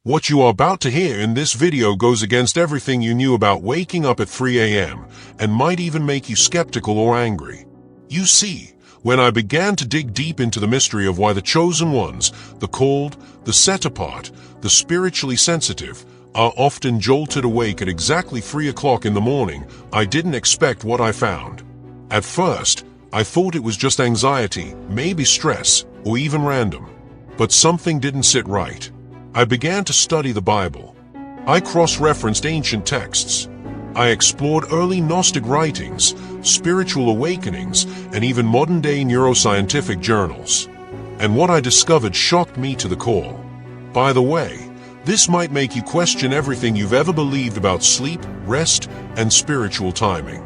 What you are about to hear in this video goes against everything you knew about waking up at 3 a.m. and might even make you skeptical or angry. You see, when I began to dig deep into the mystery of why the chosen ones, the called, the set apart, the spiritually sensitive, are often jolted awake at exactly 3 o'clock in the morning, I didn't expect what I found. At first, I thought it was just anxiety, maybe stress, or even random. But something didn't sit right. I began to study the Bible. I cross-referenced ancient texts. I explored early Gnostic writings, spiritual awakenings, and even modern-day neuroscientific journals. And what I discovered shocked me to the core. By the way, this might make you question everything you've ever believed about sleep, rest, and spiritual timing.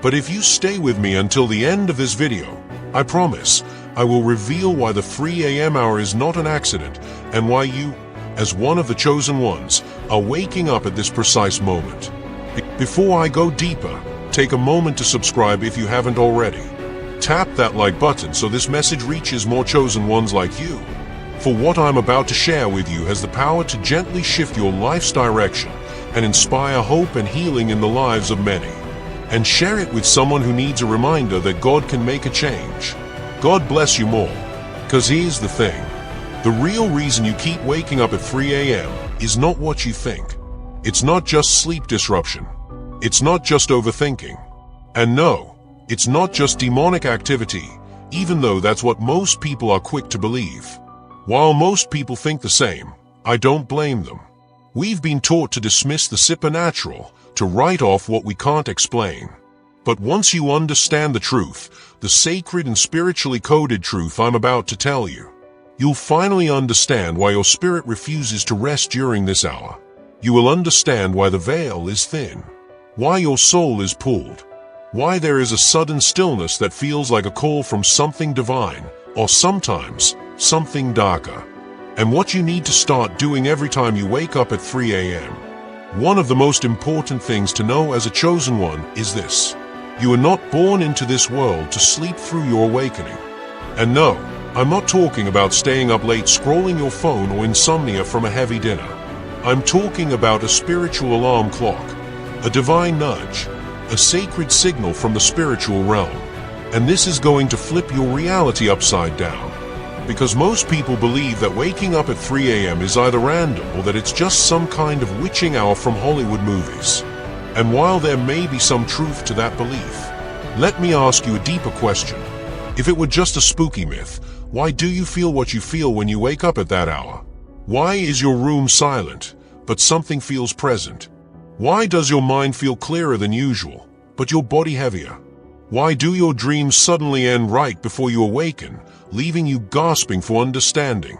But if you stay with me until the end of this video, I promise, I will reveal why the 3 a.m. hour is not an accident and why you, as one of the chosen ones, are waking up at this precise moment. Before I go deeper, take a moment to subscribe if you haven't already. Tap that like button so this message reaches more chosen ones like you. For what I'm about to share with you has the power to gently shift your life's direction and inspire hope and healing in the lives of many. And share it with someone who needs a reminder that God can make a change. God bless you more. 'Cause here's the thing. The real reason you keep waking up at 3 a.m. is not what you think. It's not just sleep disruption. It's not just overthinking. And no, it's not just demonic activity, even though that's what most people are quick to believe. While most people think the same, I don't blame them. We've been taught to dismiss the supernatural, to write off what we can't explain. But once you understand the truth, the sacred and spiritually coded truth I'm about to tell you, you'll finally understand why your spirit refuses to rest during this hour. You will understand why the veil is thin, why your soul is pulled, why there is a sudden stillness that feels like a call from something divine, or sometimes something darker, and what you need to start doing every time you wake up at 3 a.m. One of the most important things to know as a chosen one is this. You are not born into this world to sleep through your awakening. And no, I'm not talking about staying up late scrolling your phone or insomnia from a heavy dinner. I'm talking about a spiritual alarm clock, a divine nudge, a sacred signal from the spiritual realm. And this is going to flip your reality upside down. Because most people believe that waking up at 3 a.m. is either random or that it's just some kind of witching hour from Hollywood movies. And while there may be some truth to that belief, let me ask you a deeper question. If it were just a spooky myth, why do you feel what you feel when you wake up at that hour? Why is your room silent, but something feels present? Why does your mind feel clearer than usual, but your body heavier? Why do your dreams suddenly end right before you awaken, leaving you gasping for understanding?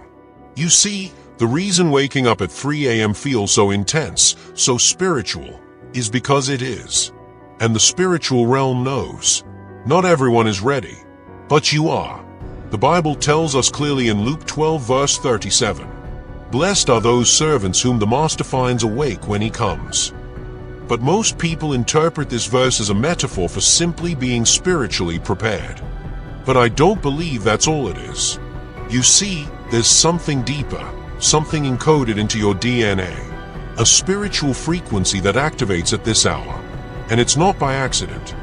You see, the reason waking up at 3 a.m. feels so intense, so spiritual, is because it is. And the spiritual realm knows. Not everyone is ready, but you are. The Bible tells us clearly in Luke 12 verse 37, "Blessed are those servants whom the master finds awake when he comes." But most people interpret this verse as a metaphor for simply being spiritually prepared. But I don't believe that's all it is. You see, there's something deeper, something encoded into your DNA, a spiritual frequency that activates at this hour. And it's not by accident.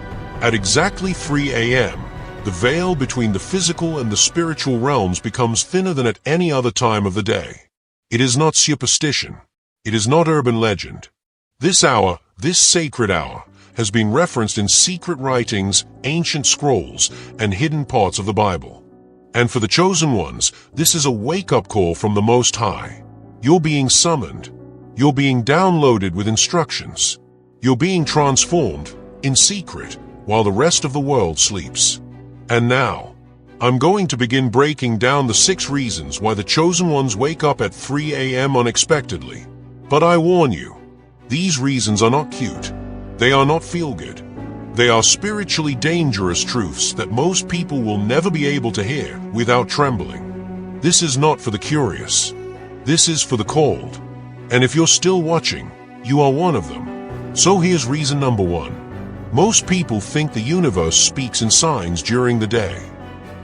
At exactly 3 a.m., the veil between the physical and the spiritual realms becomes thinner than at any other time of the day. It is not superstition. It is not urban legend. This hour, this sacred hour, has been referenced in secret writings, ancient scrolls, and hidden parts of the Bible. And for the chosen ones, this is a wake-up call from the Most High. You're being summoned. You're being downloaded with instructions. You're being transformed, in secret, while the rest of the world sleeps. And now, I'm going to begin breaking down the 6 reasons why the chosen ones wake up at 3 a.m. unexpectedly. But I warn you, these reasons are not cute. They are not feel-good. They are spiritually dangerous truths that most people will never be able to hear without trembling. This is not for the curious. This is for the called. And if you're still watching, you are one of them. So here's reason number 1. Most people think the universe speaks in signs during the day.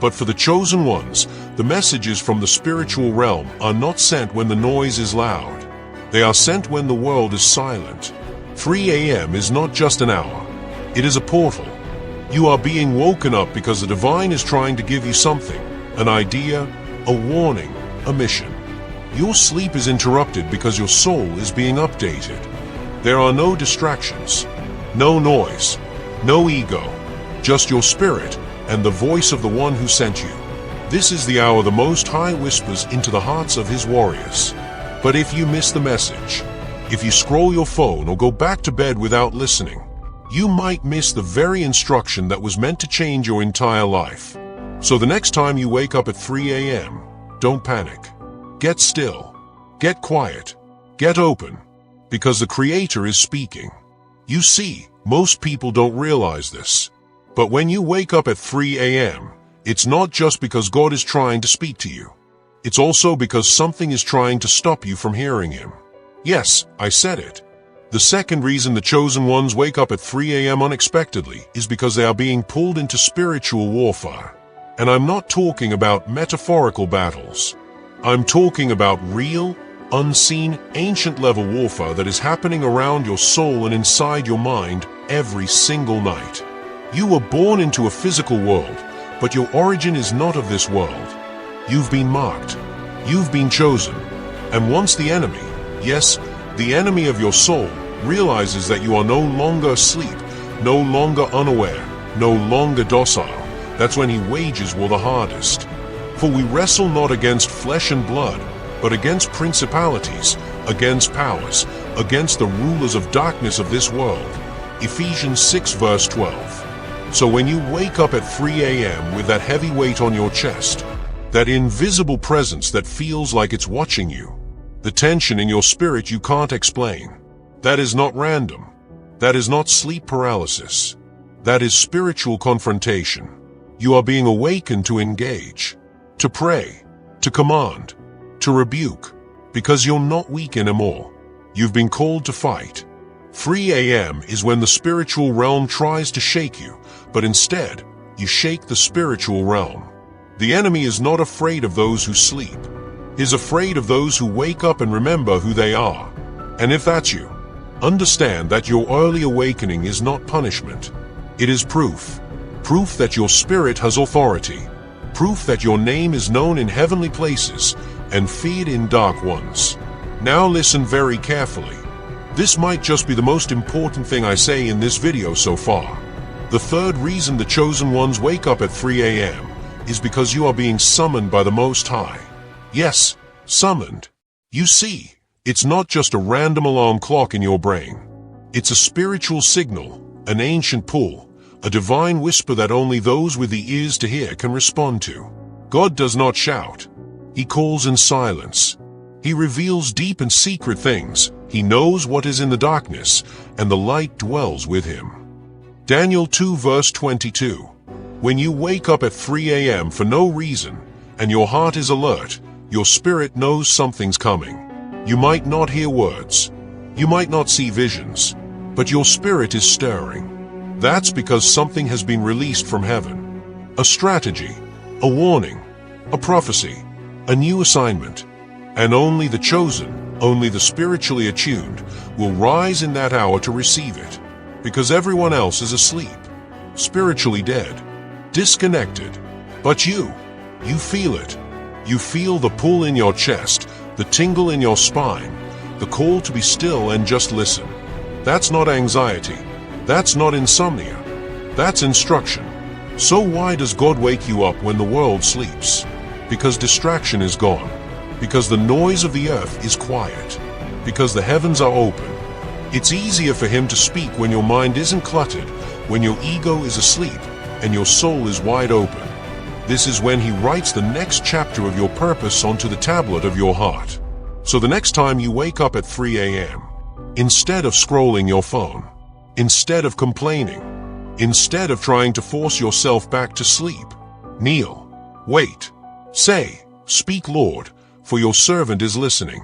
But for the chosen ones, the messages from the spiritual realm are not sent when the noise is loud. They are sent when the world is silent. 3 a.m. is not just an hour. It is a portal. You are being woken up because the divine is trying to give you something, an idea, a warning, a mission. Your sleep is interrupted because your soul is being updated. There are no distractions, no noise, no ego, just your spirit and the voice of the one who sent you. This is the hour the Most High whispers into the hearts of his warriors. But if you miss the message, if you scroll your phone or go back to bed without listening, you might miss the very instruction that was meant to change your entire life. So the next time you wake up at 3 a.m., don't panic. Get still. Get quiet. Get open. Because the Creator is speaking. You see, most people don't realize this. But when you wake up at 3 a.m., it's not just because God is trying to speak to you. It's also because something is trying to stop you from hearing him. Yes, I said it. The second reason the chosen ones wake up at 3 a.m. unexpectedly is because they are being pulled into spiritual warfare. And I'm not talking about metaphorical battles. I'm talking about real, unseen, ancient-level warfare that is happening around your soul and inside your mind every single night. You were born into a physical world, but your origin is not of this world. You've been marked. You've been chosen. And once the enemy, yes, the enemy of your soul, realizes that you are no longer asleep, no longer unaware, no longer docile, that's when he wages war the hardest. For we wrestle not against flesh and blood, but against principalities, against powers, against the rulers of darkness of this world. Ephesians 6 verse 12. So when you wake up at 3 a.m. with that heavy weight on your chest, that invisible presence that feels like it's watching you, the tension in your spirit you can't explain, that is not random. That is not sleep paralysis. That is spiritual confrontation. You are being awakened to engage, to pray, to command, to rebuke, because you're not weak anymore. You've been called to fight. 3 a.m. is when the spiritual realm tries to shake you, but instead, you shake the spiritual realm. The enemy is not afraid of those who sleep. He's afraid of those who wake up and remember who they are. And if that's you, understand that your early awakening is not punishment. It is proof. Proof that your spirit has authority. Proof that your name is known in heavenly places and feared in dark ones. Now listen very carefully. This might just be the most important thing I say in this video so far. The third reason the chosen ones wake up at 3 a.m. is because you are being summoned by the Most High. Yes, summoned. You see, it's not just a random alarm clock in your brain. It's a spiritual signal, an ancient pull, a divine whisper that only those with the ears to hear can respond to. God does not shout. He calls in silence. He reveals deep and secret things. He knows what is in the darkness, and the light dwells with him. Daniel 2 verse 22. When you wake up at 3 a.m. for no reason, and your heart is alert, your spirit knows something's coming. You might not hear words. You might not see visions, but your spirit is stirring. That's because something has been released from heaven. A strategy, a warning, a prophecy, a new assignment. And only the chosen, only the spiritually attuned, will rise in that hour to receive it. Because everyone else is asleep, spiritually dead, disconnected. But you feel it. You feel the pull in your chest, the tingle in your spine, the call to be still and just listen. That's not anxiety. That's not insomnia. That's instruction. So why does God wake you up when the world sleeps? Because distraction is gone. Because the noise of the earth is quiet. Because the heavens are open. It's easier for him to speak when your mind isn't cluttered, when your ego is asleep, and your soul is wide open. This is when he writes the next chapter of your purpose onto the tablet of your heart. So the next time you wake up at 3 a.m., instead of scrolling your phone, instead of complaining, instead of trying to force yourself back to sleep, kneel, wait, say, "Speak, Lord, for your servant is listening."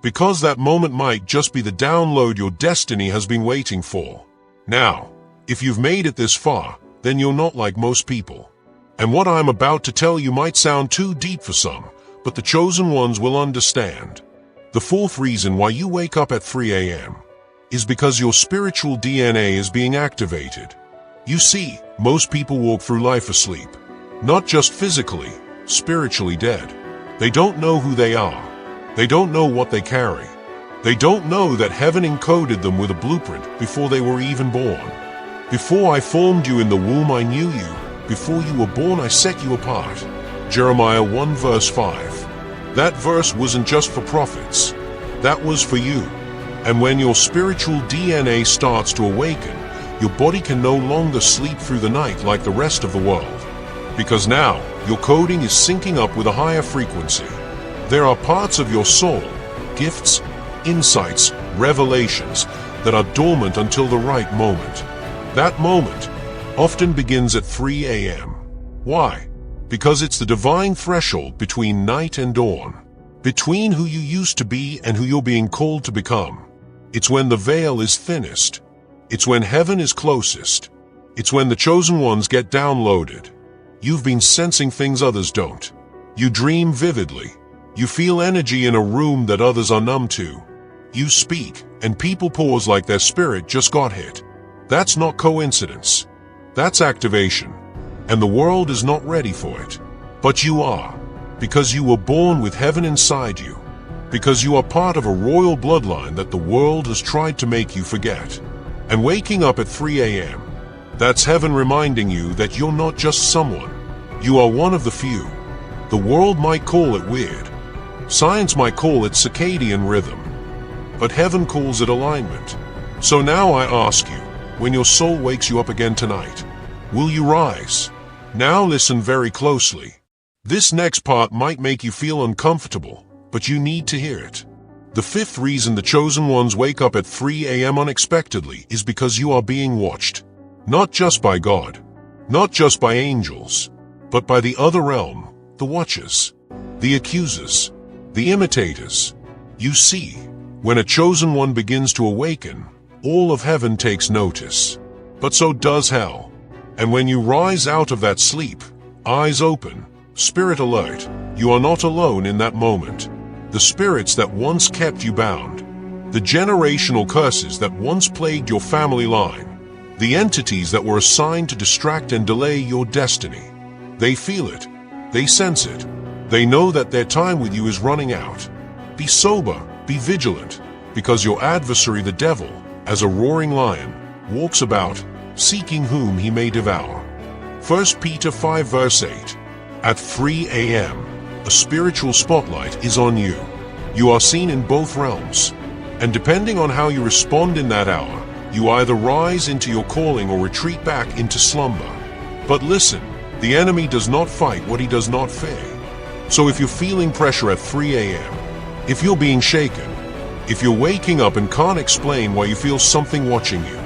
Because that moment might just be the download your destiny has been waiting for. Now, if you've made it this far, then you're not like most people. And what I'm about to tell you might sound too deep for some, but the chosen ones will understand. The fourth reason why you wake up at 3 a.m. is because your spiritual DNA is being activated. You see, most people walk through life asleep, not just physically, spiritually dead. They don't know who they are. They don't know what they carry. They don't know that heaven encoded them with a blueprint before they were even born. Before I formed you in the womb, I knew you. Before you were born, I set you apart. Jeremiah 1 verse 5. That verse wasn't just for prophets. That was for you. And when your spiritual DNA starts to awaken, your body can no longer sleep through the night like the rest of the world. Because now, your coding is syncing up with a higher frequency. There are parts of your soul, gifts, insights, revelations, that are dormant until the right moment. That moment often begins at 3 a.m. Why? Because it's the divine threshold between night and dawn, between who you used to be and who you're being called to become. It's when the veil is thinnest. It's when heaven is closest. It's when the chosen ones get downloaded. You've been sensing things others don't. You dream vividly. You feel energy in a room that others are numb to. You speak, and people pause like their spirit just got hit. That's not coincidence. That's activation. And the world is not ready for it. But you are, because you were born with heaven inside you. Because you are part of a royal bloodline that the world has tried to make you forget. And waking up at 3 a.m., that's heaven reminding you that you're not just someone. You are one of the few. The world might call it weird. Science might call it circadian rhythm. But heaven calls it alignment. So now I ask you, when your soul wakes you up again tonight, will you rise? Now listen very closely. This next part might make you feel uncomfortable, but you need to hear it. The fifth reason the chosen ones wake up at 3 a.m. unexpectedly is because you are being watched. Not just by God, not just by angels, but by the other realm, the watchers, the accusers, the imitators. You see, when a chosen one begins to awaken, all of heaven takes notice. But so does hell. And when you rise out of that sleep, eyes open, spirit alert, you are not alone in that moment. The spirits that once kept you bound, the generational curses that once plagued your family line, the entities that were assigned to distract and delay your destiny. They feel it. They sense it. They know that their time with you is running out. Be sober, be vigilant, because your adversary, the devil, as a roaring lion, walks about, seeking whom he may devour. 1 Peter 5 verse 8. At 3 a.m., a spiritual spotlight is on you. You are seen in both realms. And depending on how you respond in that hour, you either rise into your calling or retreat back into slumber. But listen, the enemy does not fight what he does not fear. So if you're feeling pressure at 3 a.m., if you're being shaken, if you're waking up and can't explain why you feel something watching you,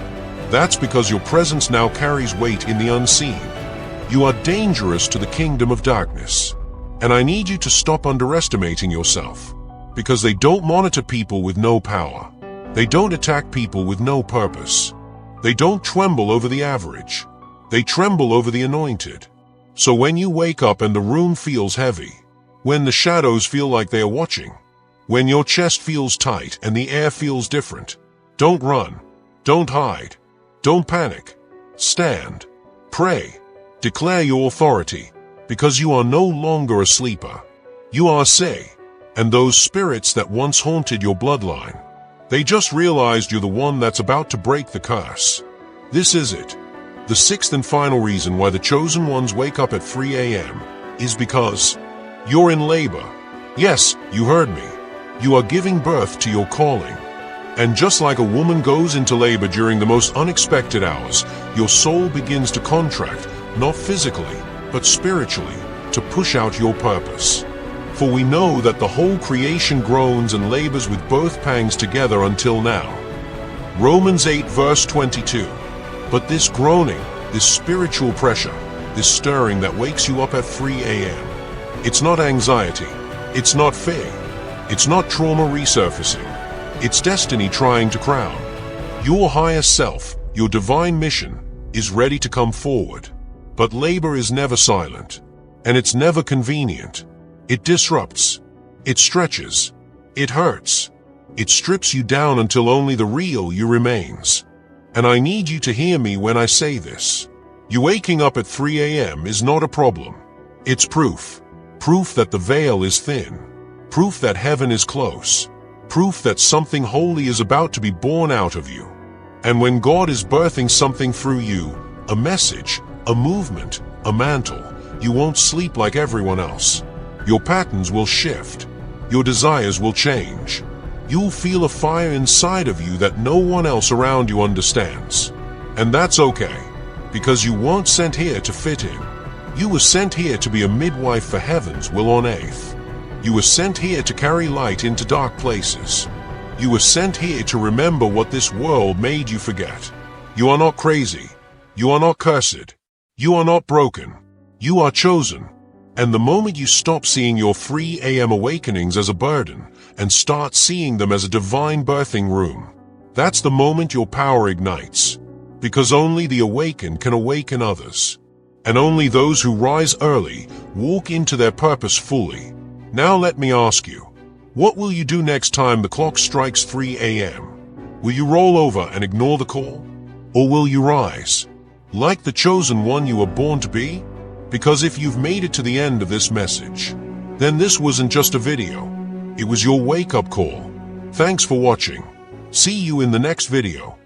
that's because your presence now carries weight in the unseen. You are dangerous to the kingdom of darkness. And I need you to stop underestimating yourself, because they don't monitor people with no power. They don't attack people with no purpose. They don't tremble over the average. They tremble over the anointed. So when you wake up and the room feels heavy, when the shadows feel like they are watching, when your chest feels tight and the air feels different, don't run, don't hide, don't panic. Stand, pray, declare your authority, because you are no longer a sleeper. You are Seer, and those spirits that once haunted your bloodline, they just realized you're the one that's about to break the curse. This is it. The sixth and final reason why the chosen ones wake up at 3 a.m. is because you're in labor. Yes, you heard me. You are giving birth to your calling. And just like a woman goes into labor during the most unexpected hours, your soul begins to contract, not physically, but spiritually, to push out your purpose. For we know that the whole creation groans and labors with birth pangs together until now. Romans 8 verse 22. But this groaning, this spiritual pressure, this stirring that wakes you up at 3 a.m., it's not anxiety, it's not fear, it's not trauma resurfacing, it's destiny trying to crown. Your higher self, your divine mission, is ready to come forward. But labor is never silent, and it's never convenient. It disrupts, it stretches, It hurts. It strips you down until only the real you remains. And I need you to hear me when I say this. You waking up at 3 a.m. is not a problem. It's proof. Proof that the veil is thin. Proof that heaven is close. Proof that something holy is about to be born out of you. And when God is birthing something through you, a message, a movement, a mantle, you won't sleep like everyone else. Your patterns will shift. Your desires will change. You'll feel a fire inside of you that no one else around you understands. And that's okay, because you weren't sent here to fit in. You were sent here to be a midwife for heaven's will on earth. You were sent here to carry light into dark places. You were sent here to remember what this world made you forget. You are not crazy. You are not cursed. You are not broken. You are chosen. And the moment you stop seeing your 3 a.m. awakenings as a burden and start seeing them as a divine birthing room, that's the moment your power ignites. Because only the awakened can awaken others. And only those who rise early walk into their purpose fully. Now let me ask you, what will you do next time the clock strikes 3 a.m.? Will you roll over and ignore the call? Or will you rise, like the chosen one you were born to be? Because if you've made it to the end of this message, then this wasn't just a video. It was your wake-up call. Thanks for watching. See you in the next video.